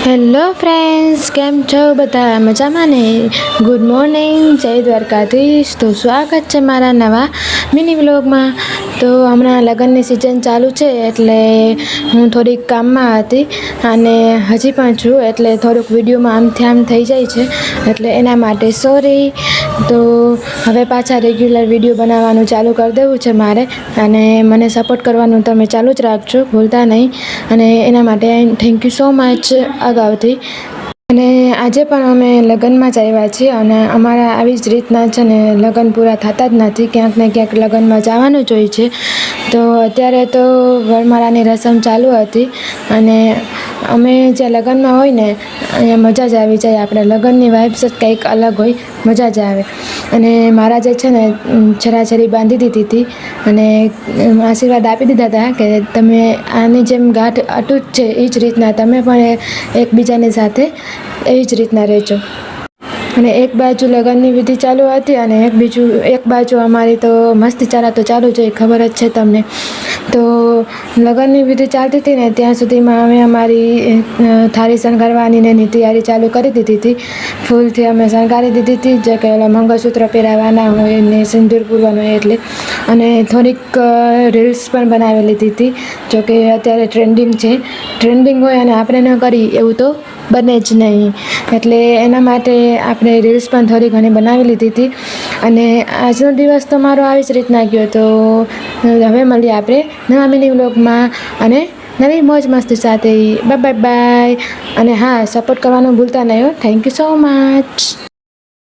Hello friends, કેમ છો બધા? મજામાં ને? ગુડ મોર્નિંગ, જય દ્વારકાધીશ. તો સ્વાગત છે મારા નવા મિની વ્લોગમાં. તો હમણાં લગ્નની સિઝન ચાલુ છે એટલે હું થોડીક કામમાં હતી અને હજી પણ છું, એટલે થોડુંક વિડીયોમાં આમથી આમ થઈ જાય છે, એટલે એના માટે સોરી. તો હવે પાછા રેગ્યુલર વિડીયો બનાવવાનું ચાલુ કરી દેવું છે મારે, અને મને સપોર્ટ કરવાનું તમે ચાલુ જ રાખજો, ભૂલતા નહીં. અને એના માટે થેન્ક યુ સો મચ અગાઉથી. અને આજે પણ અમે લગ્નમાં જ આવ્યા છીએ, અને અમારા આવી જ રીતના છે ને લગ્ન પૂરા થતા જ નથી, ક્યાંક ને ક્યાંક લગ્નમાં જવાનું જ હોય છે. તો અત્યારે તો વરમાળાની રસમ ચાલુ હતી, અને અમે જ્યાં લગ્નમાં હોય ને અહીંયા મજા જ આવી જાય. આપણે લગ્નની વાઇબ્સ જ કંઈક અલગ હોય, મજા જ આવે. અને મારા જે છે ને છરાછરી બાંધી દીધી હતી અને આશીર્વાદ આપી દીધા હતા કે તમે આની જેમ ગાંઠ અટૂટ છે એ જ રીતના તમે પણ એકબીજાની સાથે એવી જ રીતના રહેજો. અને એક બાજુ લગ્નની વિધિ ચાલુ હતી અને એક બાજુ અમારી તો મસ્તી ચારા તો ચાલુ જ હોય, ખબર જ છે તમને. તો લગ્નની વિધિ ચાલતી હતી ને ત્યાં સુધીમાં અમે અમારી થાળી શણગારવાની ને એની તૈયારી ચાલુ કરી દીધી હતી. ફૂલથી અમે શણગારી દીધી હતી, જે કે ઓલા મંગળસૂત્ર પહેરાવવાના હોય ને સિંદૂર પૂરવાનું હોય એટલે. અને થોડીક રીલ્સ પણ બનાવી લીધી હતી, જોકે અત્યારે ટ્રેન્ડિંગ હોય અને આપણે ન કરી એવું તો બને જ નહીં, એટલે એના માટે આપણે રીલ્સ પણ થોડી ઘણી બનાવી લીધી હતી. અને આજનો દિવસ તો મારો આવી જ રીતના ગયો. તો હવે મળીએ આપણે નવા મિની વ્લોગમાં અને નવી મોજ મસ્તી સાથે. બાય. અને હા, સપોર્ટ કરવાનું ભૂલતા નહીં હો. Thank you so much.